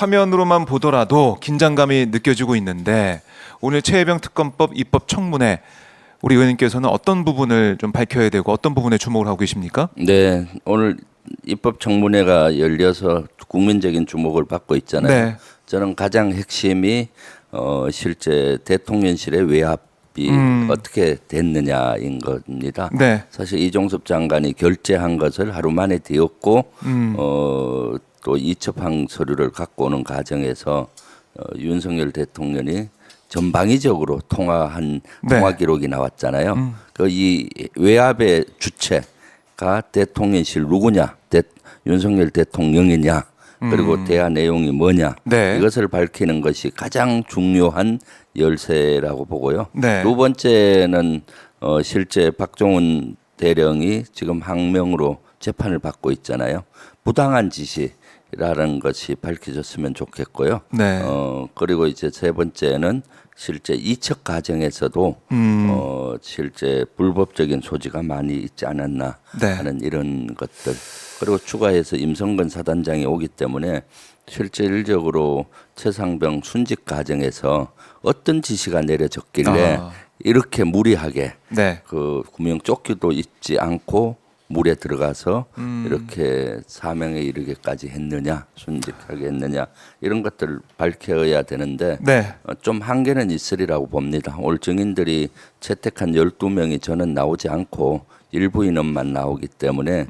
화면으로만 보더라도 긴장감이 느껴지고 있는데 오늘 최혜병 특검법 입법 청문회 우리 의원님께서는 어떤 부분을 좀 밝혀야 되고 어떤 부분에 주목을 하고 계십니까? 네, 오늘 입법 청문회가 열려서 국민적인 주목을 받고 있잖아요. 네. 저는 가장 핵심이 실제 대통령실의 외압이 어떻게 됐느냐인 겁니다. 네. 사실 이종섭 장관이 결재한 것을 하루 만에 되었고 또 이첩항 서류를 갖고 오는 과정에서 윤석열 대통령이 전방위적으로 통화한 네. 통화 기록이 나왔잖아요. 그 이 외압의 주체가 대통령실 누구냐, 윤석열 대통령이냐, 그리고 대화 내용이 뭐냐, 네. 이것을 밝히는 것이 가장 중요한 열쇠라고 보고요. 네. 두 번째는 실제 박종훈 대령이 지금 항명으로 재판을 받고 있잖아요. 부당한 지시라는 것이 밝혀졌으면 좋겠고요. 네. 그리고 이제 세 번째는 실제 이첩 과정에서도 실제 불법적인 소지가 많이 있지 않았나 네. 하는 이런 것들. 그리고 추가해서 임성근 사단장이 오기 때문에 실질적으로 최상병 순직 과정에서 어떤 지시가 내려졌길래 이렇게 무리하게 네. 그 구명 조끼도 잊지 않고 물에 들어가서 이렇게 사명에 이르게까지 했느냐, 순직하게 했느냐, 이런 것들을 밝혀야 되는데 네. 좀 한계는 있으리라고 봅니다. 오늘 증인들이 채택한 12명이 저는 나오지 않고 일부 인원만 나오기 때문에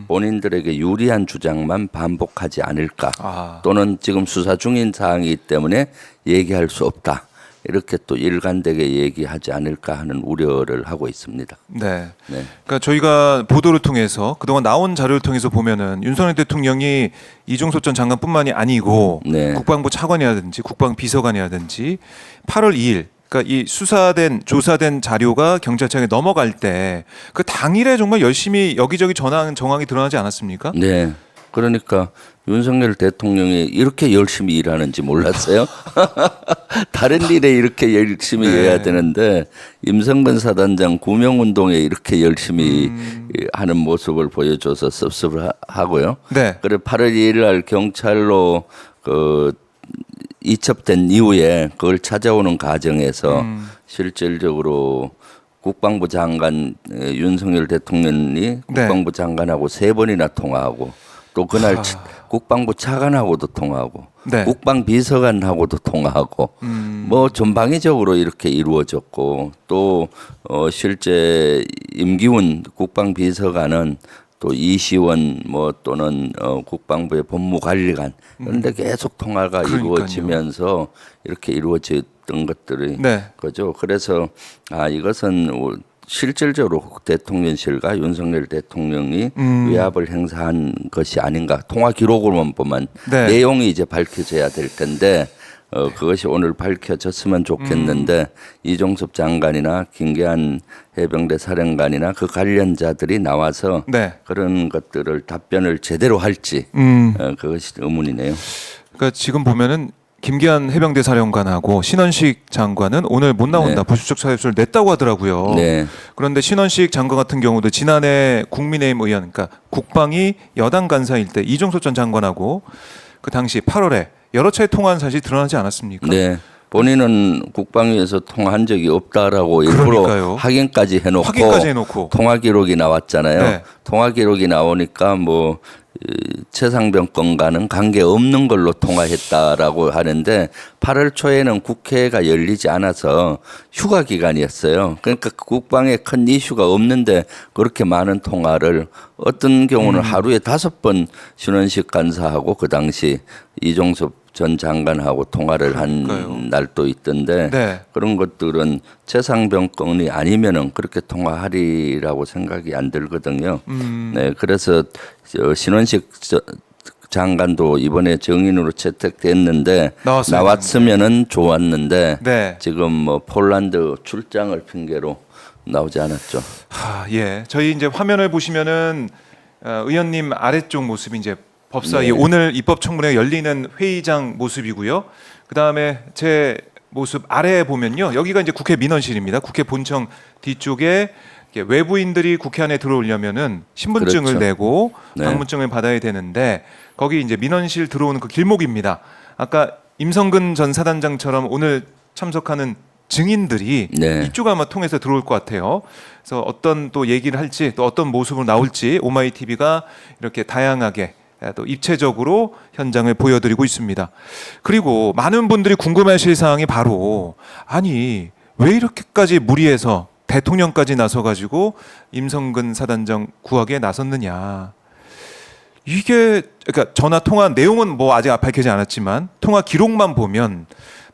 본인들에게 유리한 주장만 반복하지 않을까, 또는 지금 수사 중인 사항이기 때문에 얘기할 수 없다, 이렇게 또 일관되게 얘기하지 않을까 하는 우려를 하고 있습니다. 네. 네. 그러니까 저희가 보도를 통해서 그동안 나온 자료를 통해서 보면은 윤석열 대통령이 이종섭 전 장관뿐만이 아니고 네. 국방부 차관이라든지 국방비서관이라든지 8월 2일 그러니까 이 수사된 조사된 자료가 경찰청에 넘어갈 때 그 당일에 정말 열심히 여기저기 전화한 정황이 드러나지 않았습니까? 네. 그러니까 윤석열 대통령이 이렇게 열심히 일하는지 몰랐어요. 다른 일에 이렇게 열심히 네. 해야 되는데 임성근 사단장 구명운동에 이렇게 열심히 하는 모습을 보여줘서 섭섭하고요. 네. 그리고 8월 2일 날 경찰로 그 이첩된 이후에 그걸 찾아오는 과정에서 실질적으로 국방부 장관 윤석열 대통령이 국방부 장관하고 3번이나 통화하고 또 그날 국방부 차관하고도 통화하고 네. 국방비서관하고도 통화하고 뭐 전방위적으로 이렇게 이루어졌고 또 실제 임기훈 국방비서관은 또 이시원 뭐 또는 국방부의 법무관리관 그런데 계속 통화가 그러니까요. 이루어지면서 이렇게 이루어졌던 것들이 네. 거죠. 그래서 이것은 실질적으로 대통령실과 윤석열 대통령이 외압을 행사한 것이 아닌가. 통화 기록으로만 보면 네. 내용이 이제 밝혀져야 될 텐데 그것이 오늘 밝혀졌으면 좋겠는데 이종섭 장관이나 김계한 해병대 사령관이나 그 관련자들이 나와서 네. 그런 것들을 답변을 제대로 할지 그것이 의문이네요. 그러니까 지금 보면은 김기한 해병대 사령관하고 신원식 장관은 오늘 못 나온다. 네. 불출석 사유서를 냈다고 하더라고요. 네. 그런데 신원식 장관 같은 경우도 지난해 국민의힘 의원, 그러니까 국방위 여당 간사일 때 이종섭 전 장관하고 그 당시 8월에 여러 차례 통화한 사실이 드러나지 않았습니까? 네. 본인은 국방위에서 통화한 적이 없다라고 일부러 그러니까요. 확인까지 해놓고 통화 기록이 나왔잖아요. 네. 통화 기록이 나오니까 뭐 최상병 건과는 관계 없는 걸로 통화했다라고 하는데 8월 초에는 국회가 열리지 않아서 휴가 기간이었어요. 그러니까 국방에 큰 이슈가 없는데 그렇게 많은 통화를 어떤 경우는 하루에 5번 신원식 간사하고 그 당시 이종섭 전 장관하고 통화를 한 날도 있던데 네. 그런 것들은 최상병 건이 아니면은 그렇게 통화하리라고 생각이 안 들거든요. 네, 그래서 신원식 장관도 이번에 정인으로 채택됐는데 나왔으면은 좋았는데 네. 지금 뭐 폴란드 출장을 핑계로 나오지 않았죠. 예. 저희 이제 화면을 보시면은 의원님 아래쪽 모습이 이제 법사위 네. 오늘 입법 청문회 열리는 회의장 모습이고요. 그 다음에 제 모습 아래에 보면요, 여기가 이제 국회 민원실입니다. 국회 본청 뒤쪽에 외부인들이 국회 안에 들어오려면은 신분증을 그렇죠. 내고 네. 방문증을 받아야 되는데 거기 이제 민원실 들어오는 그 길목입니다. 아까 임성근 전 사단장처럼 오늘 참석하는 증인들이 네. 이쪽 아마 통해서 들어올 것 같아요. 그래서 어떤 또 얘기를 할지 또 어떤 모습으로 나올지 오마이TV가 이렇게 다양하게 또 입체적으로 현장을 보여드리고 있습니다. 그리고 많은 분들이 궁금해하실 사항이 바로 아니 왜 이렇게까지 무리해서 대통령까지 나서가지고 임성근 사단장 구하기에 나섰느냐. 이게 그러니까 전화 통화 내용은 뭐 아직 밝혀지지 않았지만 통화 기록만 보면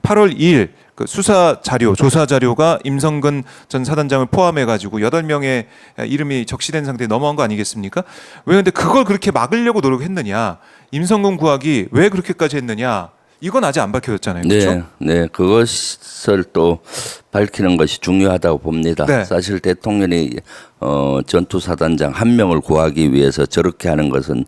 8월 2일 그 수사 자료, 조사 자료가 임성근 전 사단장을 포함해 가지고 8명의 이름이 적시된 상태에 넘어간 거 아니겠습니까? 왜 근데 그걸 그렇게 막으려고 노력했느냐? 임성근 구하기 왜 그렇게까지 했느냐? 이건 아직 안 밝혀졌잖아요. 그렇죠? 네, 그것을 또 밝히는 것이 중요하다고 봅니다. 네. 사실 대통령이 전투 사단장 한 명을 구하기 위해서 저렇게 하는 것은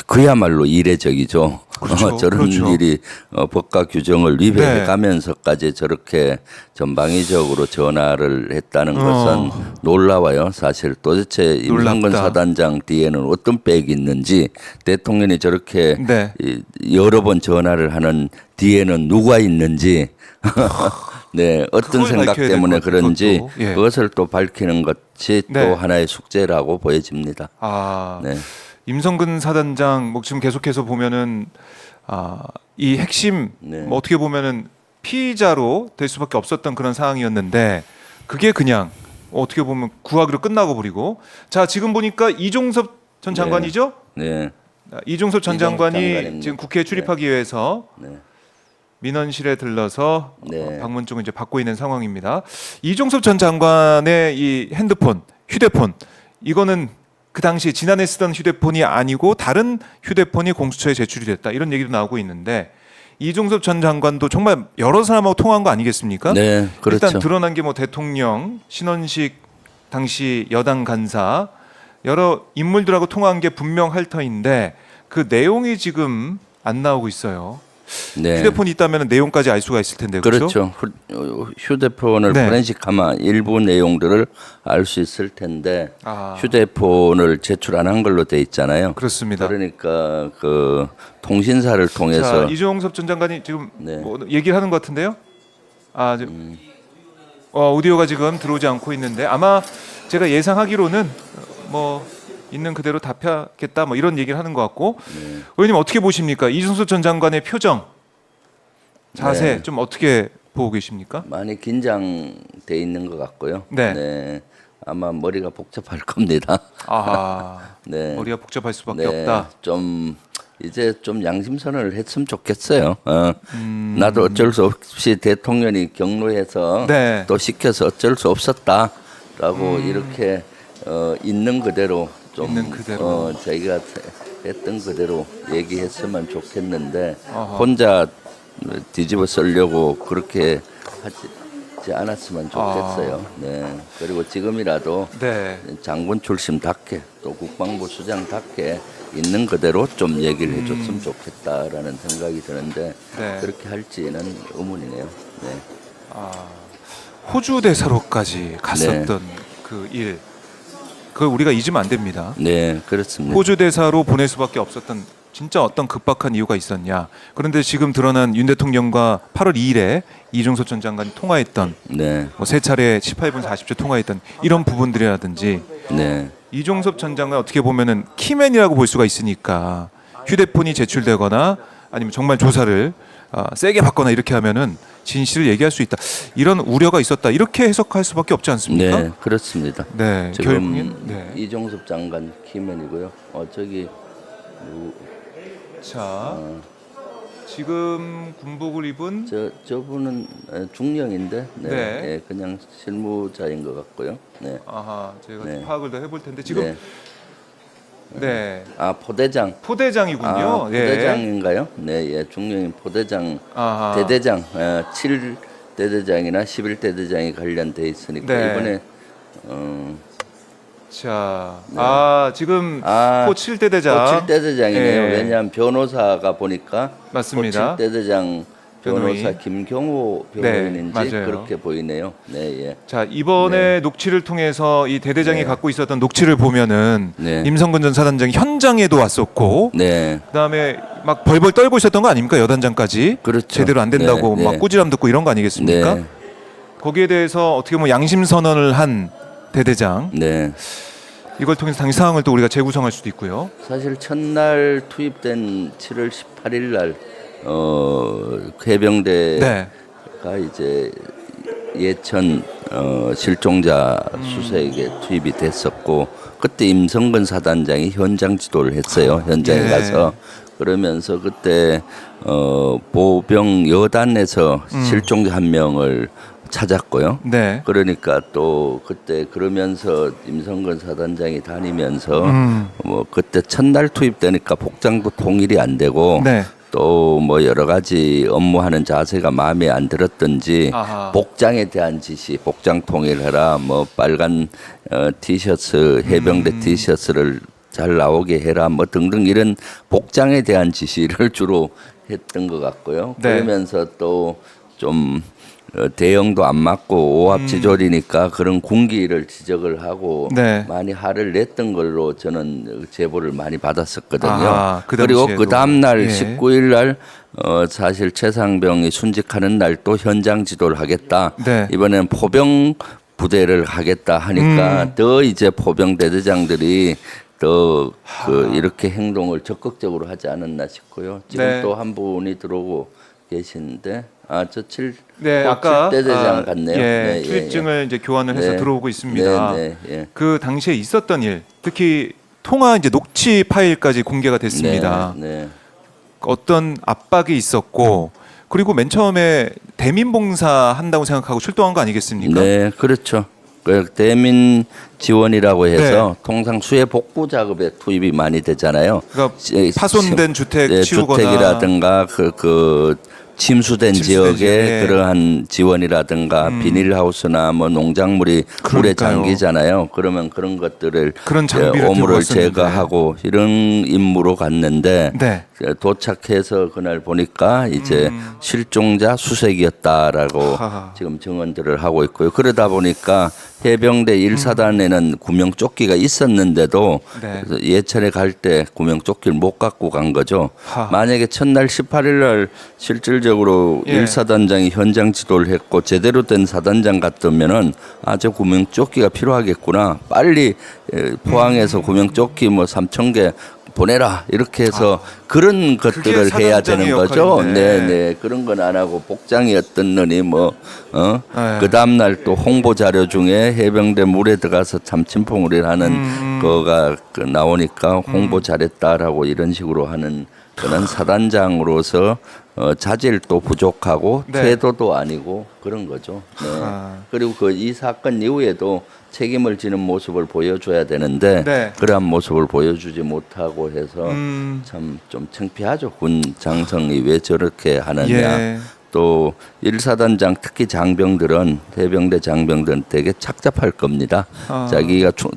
그야말로 이례적이죠. 그렇죠. 저런 그렇죠. 일이 법과 규정을 위배해 네. 가면서까지 저렇게 전방위적으로 전화를 했다는 것은 놀라워요. 사실 도대체 임성근 놀랍다. 사단장 뒤에는 어떤 백이 있는지 대통령이 저렇게 네. 여러 번 전화를 하는 뒤에는 누가 있는지 네, 어떤 그걸 생각 밝혀야 때문에 될 것 같아요, 그런지 그것도. 예. 그것을 또 밝히는 것이 네. 또 하나의 숙제라고 보여집니다. 아, 네. 임성근 사단장 뭐 지금 계속해서 보면은 이 핵심 네. 뭐 어떻게 보면은 피의자로 될 수밖에 없었던 그런 상황이었는데 그게 그냥 어떻게 보면 구하기로 끝나고 버리고 자 지금 보니까 이종섭 전 장관이죠? 네. 이종섭 전 이종섭 장관이 장관입니다. 지금 국회에 출입하기 위해서 네. 민원실에 들러서 네. 방문 중을 이제 받고 있는 상황입니다. 이종섭 전 장관의 이 핸드폰, 휴대폰 이거는 그 당시 지난해 쓰던 휴대폰이 아니고 다른 휴대폰이 공수처에 제출이 됐다 이런 얘기도 나오고 있는데 이종섭 전 장관도 정말 여러 사람하고 통화한 거 아니겠습니까? 네, 그렇죠. 일단 드러난 게 뭐 대통령, 신원식 당시 여당 간사 여러 인물들하고 통화한 게 분명할 터인데 그 내용이 지금 안 나오고 있어요. 네. 휴대폰이 있다면 내용까지 알 수가 있을 텐데 그렇죠? 휴대폰을 네. 포렌식하면 일부 내용들을 알 수 있을 텐데 아. 휴대폰을 제출 안 한 걸로 돼 있잖아요. 그렇습니다. 그러니까 그 통신사를 통해서 자, 이종섭 전 장관이 지금 네. 뭐 얘기를 하는 것 같은데요. 아, 지금 오디오가 지금 들어오지 않고 있는데 아마 제가 예상하기로는 뭐 있는 그대로 답하겠다 뭐 이런 얘기를 하는 것 같고 의원님 어떻게 보십니까? 이종섭 전 장관의 표정, 자세 네. 좀 어떻게 보고 계십니까? 많이 긴장돼 있는 것 같고요. 네. 아마 머리가 복잡할 겁니다. 아, 네. 머리가 복잡할 수밖에 네, 없다. 좀 이제 좀 양심선언을 했으면 좋겠어요. 나도 어쩔 수 없이 대통령이 경로해서 네. 또 시켜서 어쩔 수 없었다라고 이렇게 있는 그대로 좀 있는 그대로. 자기가 했던 그대로 얘기했으면 좋겠는데 어허. 혼자 뒤집어 쓰려고 그렇게 하지 않았으면 좋겠어요. 네. 그리고 지금이라도 네. 장군 출신답게 또 국방부 수장답게 있는 그대로 좀 얘기를 해줬으면 좋겠다라는 생각이 드는데 네. 그렇게 할지는 의문이네요. 네. 아, 호주 대사로까지 갔었던 그 일, 그걸 우리가 잊으면 안 됩니다. 네, 그렇습니다. 호주 대사로 보낼 수밖에 없었던 진짜 어떤 급박한 이유가 있었냐. 그런데 지금 드러난 윤 대통령과 8월 2일에 이종섭 전 장관이 통화했던 네, 뭐 세 차례 18분 40초 통화했던 이런 부분들이라든지 네, 이종섭 전 장관 어떻게 보면은 키맨이라고 볼 수가 있으니까 휴대폰이 제출되거나 아니면 정말 조사를 세게 받거나 이렇게 하면은 진실을 얘기할 수 있다. 이런 우려가 있었다. 이렇게 해석할 수밖에 없지 않습니까? 네, 그렇습니다. 네, 지금 결국엔 네. 이종섭 장관 키맨이고요. 저기 자, 지금 군복을 입은 저분은 중령인데 네, 네. 예, 그냥 실무자인 것 같고요. 네, 아하, 제가 네. 파악을 더 해볼 텐데 지금 네. 네, 포대장. 포대장이군요. 예. 포대장인가요? 네, 예, 중령인 포대장, 아하. 대대장, 7대대장이나 11대대장이 관련돼 있으니까 네. 이번에 자, 지금 아, 포 7대 대장. 7대대장이네요. 예. 왜냐하면 변호사가 보니까 맞습니다. 7대대장 변호사 김경호 변호인인지 맞아요. 그렇게 보이네요. 네, 예. 자, 이번에 녹취를 통해서 이 대대장이 네. 갖고 있었던 녹취를 보면은 네. 임성근 전 사단장이 현장에도 왔었고 네. 그다음에 막 벌벌 떨고 있었던 거 아닙니까? 여단장까지 그렇죠. 제대로 안 된다고 네, 막 네. 꾸지람 듣고 이런 거 아니겠습니까? 네. 거기에 대해서 어떻게 보면 양심 선언을 한 대대장 네. 이걸 통해서 당시 상황을 또 우리가 재구성할 수도 있고요. 사실 첫날 투입된 7월 18일 날 해병대가 네. 이제 예천 실종자 수색에 투입이 됐었고 그때 임성근 사단장이 현장 지도를 했어요. 현장에 예. 가서 그러면서 그때 보병 여단에서 실종자 한 명을 찾았고요. 네. 그러니까 또 그때 그러면서 임성근 사단장이 다니면서 뭐 그때 첫날 투입되니까 복장도 통일이 안 되고 네. 또 뭐 여러 가지 업무하는 자세가 마음에 안 들었던지 아하. 복장에 대한 지시, 복장 통일해라, 뭐 빨간 티셔츠, 해병대 티셔츠를 잘 나오게 해라, 뭐 등등 이런 복장에 대한 지시를 주로 했던 것 같고요. 네. 그러면서 또 좀 대형도 안 맞고 오합지졸이니까 그런 군기를 지적을 하고 네. 많이 화를 냈던 걸로 저는 제보를 많이 받았었거든요. 아, 그 그리고 당시에도. 그 다음 날 예. 19일 날 사실 최상병이 순직하는 날 또 현장 지도를 하겠다. 네. 이번엔 포병 부대를 하겠다 하니까 더 이제 포병 대대장들이 더 이렇게 행동을 적극적으로 하지 않았나 싶고요. 지금 네. 또 한 분이 들어오고 계시는데 네, 아까 대대장 같네요. 예, 출입증을 이제 교환을 해서 네. 들어오고 있습니다. 네, 네, 예. 그 당시에 있었던 일, 특히 통화 이제 녹취 파일까지 공개가 됐습니다. 네, 네. 어떤 압박이 있었고 그리고 맨 처음에 대민 봉사 한다고 생각하고 출동한 거 아니겠습니까? 네, 그렇죠. 그 대민 지원이라고 해서 네. 통상 수해 복구 작업에 투입이 많이 되잖아요. 그러니까 예, 파손된 주택 네, 치우거나 주택이라든가 그 침수된 침수된 지역에 지역에. 그러한 지원이라든가 비닐하우스나 뭐 농작물이 물에 그러니까요. 잠기잖아요. 그러면 그런 것들을 그런 장비를 들고 오물을 왔었는데. 제거하고 이런 임무로 갔는데 네. 도착해서 그날 보니까 이제 실종자 수색이었다라고 하하. 지금 증언들을 하고 있고요. 그러다 보니까 해병대 1사단에는 구명조끼가 있었는데도 네. 그래서 예천에 갈 때 구명조끼를 못 갖고 간 거죠. 하. 만약에 첫날 18일 날 실질적으로 예. 1사단장이 현장 지도를 했고 제대로 된 사단장 같으면은 저 구명조끼가 필요하겠구나. 빨리 포항에서 구명조끼 뭐 3,000개 보내라 이렇게 해서 그런 것들을 해야 사단장의 되는 거죠. 역할인데. 네, 그런 건 안 하고 복장이었던 너니 네. 그 다음 날 또 홍보 자료 중에 해병대 물에 들어가서 참침봉을 하는 거가 나오니까 홍보 잘했다라고 이런 식으로 하는 그런 사단장으로서 자질도 부족하고 네. 태도도 아니고 그런 거죠. 네. 아. 그리고 이 사건 이후에도 책임을 지는 모습을 보여줘야 되는데 네. 그러한 모습을 보여주지 못하고 해서 참 좀 창피하죠. 군 장성이 왜 저렇게 하느냐. 예. 또 1사단장 특히 장병들은 해병대 장병들은 되게 착잡할 겁니다. 아.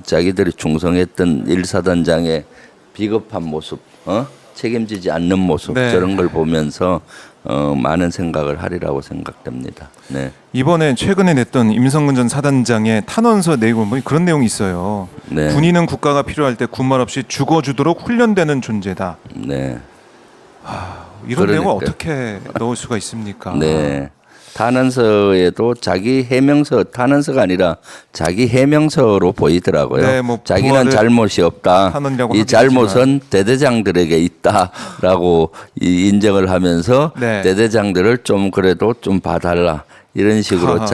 자기들이 충성했던 1사단장의 비겁한 모습, 책임지지 않는 모습 네. 저런 걸 보면서 많은 생각을 하리라고 생각됩니다. 네. 이번에 최근에 냈던 임성근 전 사단장의 탄원서 내용을 보니 그런 내용이 있어요. 네. 군인은 국가가 필요할 때 군말 없이 죽어주도록 훈련되는 존재다. 네. 이런 내용을 그러니까. 어떻게 넣을 수가 있습니까? 네. 탄원서에도 자기 해명서 탄원서가 아니라 자기 해명서로 보이더라고요. 네, 뭐 자기는 부하를 잘못이 없다. 탄원이라고 이 하긴 잘못은 대대장들에게 있다라고 인정을 하면서 네. 대대장들을 좀 그래도 좀 봐달라 이런 식으로 하하.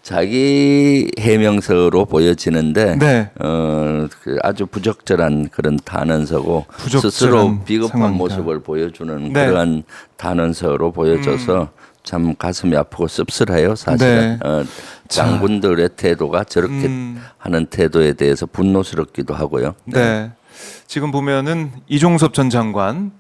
자기 해명서로 보여지는데 네. 그 아주 부적절한 그런 단언서고 부적절한 스스로 비겁한 상황이다. 모습을 보여주는 네. 그러한 단언서로 보여져서 참 가슴이 아프고 씁쓸해요. 사실은 네. 장군들의 태도가 저렇게 하는 태도에 대해서 분노스럽기도 하고요. 네. 지금 보면은 이종섭 전 장관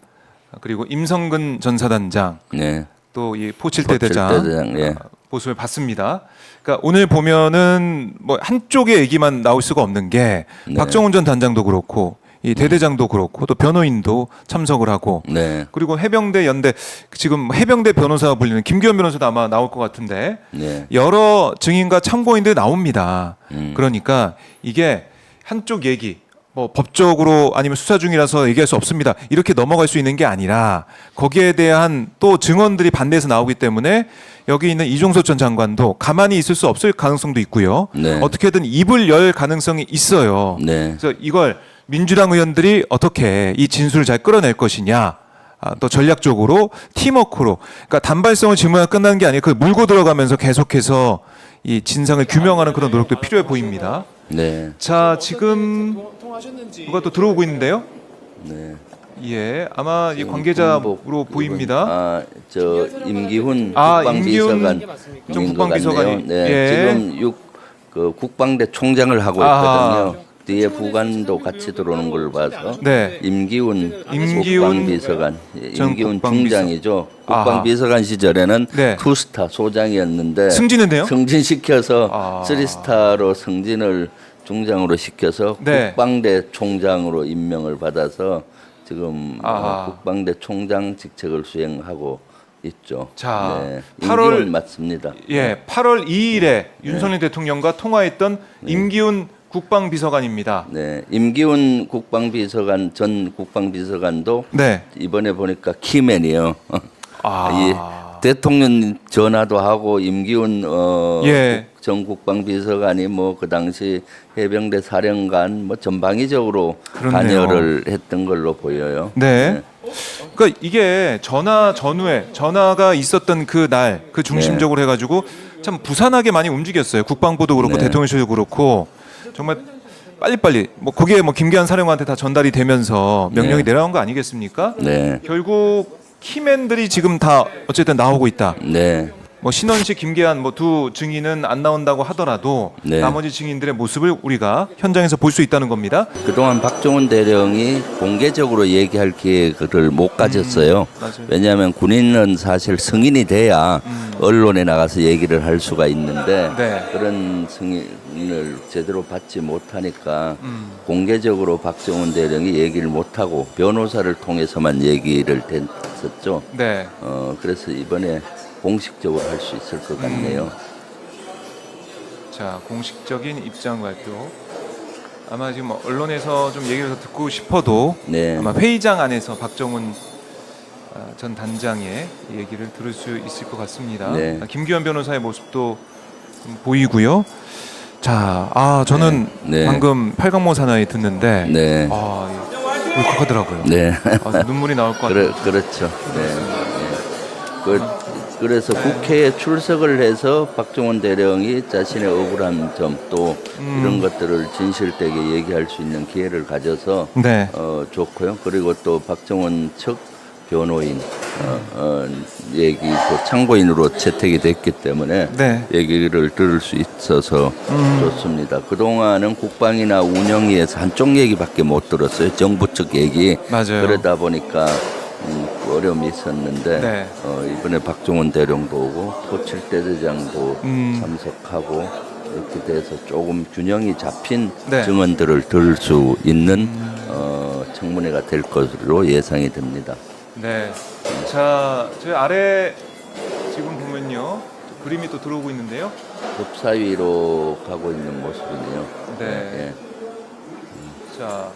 그리고 임성근 전 사단장 네. 또 이 포칠대 대장 포칠대 대장, 예. 모습을 봤습니다. 그러니까 오늘 보면은 뭐 한쪽의 얘기만 나올 수가 없는 게 네. 박정훈 전 단장도 그렇고 이 대대장도 그렇고 또 변호인도 참석을 하고 네. 그리고 해병대 연대 지금 해병대 변호사가 불리는 김규현 변호사도 아마 나올 것 같은데 네. 여러 증인과 참고인들이 나옵니다. 그러니까 이게 한쪽 얘기 뭐 법적으로 아니면 수사 중이라서 얘기할 수 없습니다. 이렇게 넘어갈 수 있는 게 아니라 거기에 대한 또 증언들이 반대해서 나오기 때문에 여기 있는 이종석 전 장관도 가만히 있을 수 없을 가능성도 있고요. 네. 어떻게든 입을 열 가능성이 있어요. 네. 그래서 이걸 민주당 의원들이 어떻게 이 진술을 잘 끌어낼 것이냐. 또 전략적으로 팀워크로 그러니까 단발성을 질문하고 끝나는 게 아니고 그 물고 들어가면서 계속해서 이 진상을 규명하는 그런 노력도 필요해 보입니다. 네. 자 지금 누가 또 들어오고 있는데요. 네. 예, 아마 이 관계자로 군복 보입니다. 아, 저 임기훈 아, 국방비서관 전 국방비서관이. 네. 예. 지금 그 국방대 총장을 하고 아하. 있거든요. 뒤에 부관도 같이 들어오는 걸 봐서 네. 임기훈 전 국방비서관, 임기훈 중장이죠. 국방비서관 시절에는 네. 투스타 소장이었는데 승진했네요. 승진시켜서 쓰리스타로 승진을 중장으로 시켜서 네. 국방대 총장으로 임명을 받아서 지금 아하. 국방대 총장 직책을 수행하고 있죠. 자, 네. 8월 임기훈 맞습니다. 예, 8월 2일에 윤석열 대통령과 통화했던 임기훈 국방비서관입니다. 네, 임기훈 국방비서관 전 국방비서관도 네. 이번에 보니까 키맨이에요. 아. 이 대통령 전화도 하고 임기훈 예. 전 국방비서관이 뭐 그 당시 해병대 사령관 뭐 전방위적으로 그렇네요. 관여를 했던 걸로 보여요. 네. 그러니까 이게 전화 전후에 전화가 있었던 그 날 그 중심적으로 해가지고 참 부산하게 많이 움직였어요. 국방부도 그렇고 네. 대통령실도 그렇고 정말 빨리빨리 뭐 거기에 뭐 김기한 사령관한테 다 전달이 되면서 명령이 내려간 거 아니겠습니까? 네. 결국 키맨들이 지금 다 어쨌든 나오고 있다. 네. 뭐 신원식, 김계한 뭐 두 증인은 안 나온다고 하더라도 네. 나머지 증인들의 모습을 우리가 현장에서 볼 수 있다는 겁니다. 그동안 박정훈 대령이 공개적으로 얘기할 기회를 못 가졌어요. 맞아요. 왜냐하면 군인은 사실 승인이 돼야 언론에 나가서 얘기를 할 수가 있는데 네. 그런 승인을 제대로 받지 못하니까 공개적으로 박정훈 대령이 얘기를 못하고 변호사를 통해서만 얘기를 했었죠. 네. 그래서 이번에 공식적으로 할 수 있을 것 같네요. 자, 공식적인 입장 발표. 아마 지금 언론에서 좀 얘기를 더 듣고 싶어도 네. 아마 회의장 안에서 박정훈 전 단장의 얘기를 들을 수 있을 것 같습니다. 네. 김규현 변호사의 모습도 좀 보이고요. 자, 저는 네. 방금 팔강모 사나이 듣는데 네. 울컥하더라고요. 네. 눈물이 나올 것 같아요. 그렇죠. 네. 네. 그래서 국회에 출석을 해서 박정훈 대령이 자신의 억울한 점 또 이런 것들을 진실되게 얘기할 수 있는 기회를 가져서 네. 좋고요. 그리고 또 박정훈 측 변호인 얘기도 참고인으로 채택이 됐기 때문에 네. 얘기를 들을 수 있어서 좋습니다. 그동안은 국방이나 운영위에서 한쪽 얘기밖에 못 들었어요. 정부 측 얘기. 맞아요. 그러다 보니까 어려움이 있었는데 네. 이번에 박정훈 대령도 오고 포칠대대장도 음. 참석하고 이렇게 돼서 조금 균형이 잡힌 네. 증언들을 들을 수 있는 청문회가 될 것으로 예상이 됩니다. 네. 자, 저희 아래 지금 보면요. 그림이 또 들어오고 있는데요. 법사위로 가고 있는 모습이네요. 네. 자,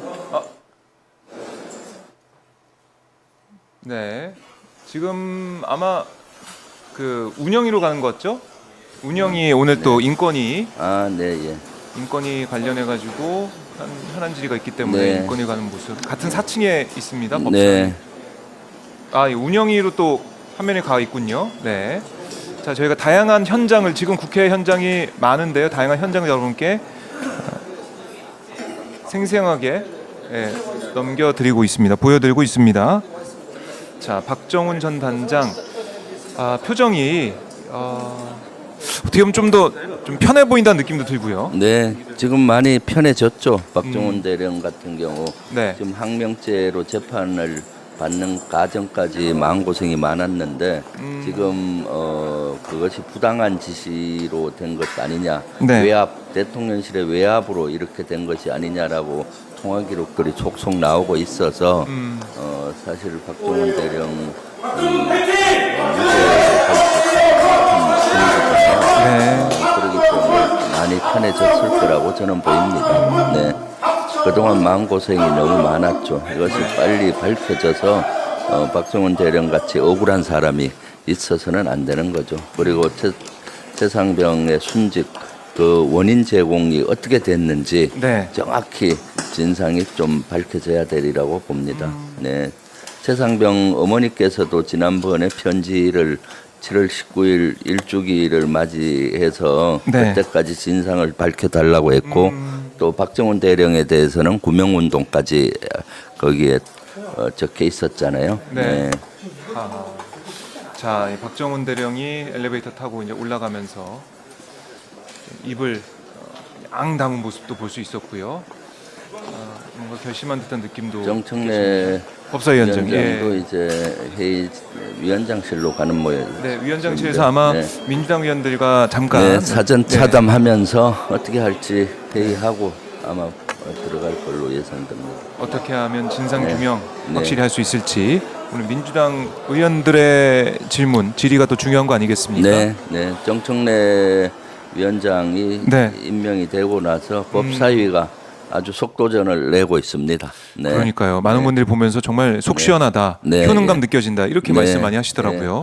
네. 지금 아마 그 운영위로 가는 것 같죠? 운영이 오늘 또 인권위 관련해 가지고 현안 질의가 있기 때문에 네. 인권위 가는 모습 같은 4층에 있습니다. 법사위. 네. 이 운영위로 또 화면에 가 있군요. 네. 자, 저희가 다양한 현장을 지금 국회 현장이 많은데요. 다양한 현장을 여러분께 생생하게 넘겨드리고 있습니다. 보여드리고 있습니다. 자, 박정훈 전 단장 표정이 어떻게 보면 좀 더 좀 편해 보인다는 느낌도 들고요. 네, 지금 많이 편해졌죠. 박정훈 대령 같은 경우 네. 지금 항명죄로 재판을 받는 과정까지 마음고생이 많았는데 지금 그것이 부당한 지시로 된 것 아니냐, 네. 외압 대통령실의 외압으로 이렇게 된 것이 아니냐라고 통화 기록들이 촉속 나오고 있어서 사실 박정훈 대령 네. 그렇기 때문에 많이 편해졌을 거라고 저는 보입니다. 네. 그동안 마음고생이 너무 많았죠. 이것이 빨리 밝혀져서 박정훈 대령 같이 억울한 사람이 있어서는 안 되는 거죠. 그리고 최상병의 순직 그 원인 제공이 어떻게 됐는지 네. 정확히 진상이 좀 밝혀져야 되리라고 봅니다. 네. 최상병 어머니께서도 지난번에 편지를 7월 19일 일주기를 맞이해서 네. 그때까지 진상을 밝혀달라고 했고 또 박정훈 대령에 대해서는 구명운동까지 거기에 적혀 있었잖아요. 네. 아하. 자, 이 박정훈 대령이 엘리베이터 타고 이제 올라가면서 입을 앙 다문 모습도 볼 수 있었고요. 뭔가 결심한 듯한 느낌도. 정청래 법사위원장. 위원장도 예. 이제 회의 위원장실로 가는 모양. 네, 위원장실에서 아마 네. 민주당 의원들과 잠깐 네, 사전 네. 차담하면서 어떻게 할지 회의하고 아마 들어갈 걸로 예상됩니다. 어떻게 하면 진상 네. 규명 네. 확실히 할 수 있을지 오늘 민주당 의원들의 질문, 질의가 또 중요한 거 아니겠습니까? 네, 네. 정청래 위원장이 네. 임명이 되고 나서 법사위가 아주 속도전을 내고 있습니다. 네. 그러니까요. 많은 분들이 보면서 정말 속 시원하다, 네. 효능감 느껴진다 이렇게 네. 말씀 많이 하시더라고요.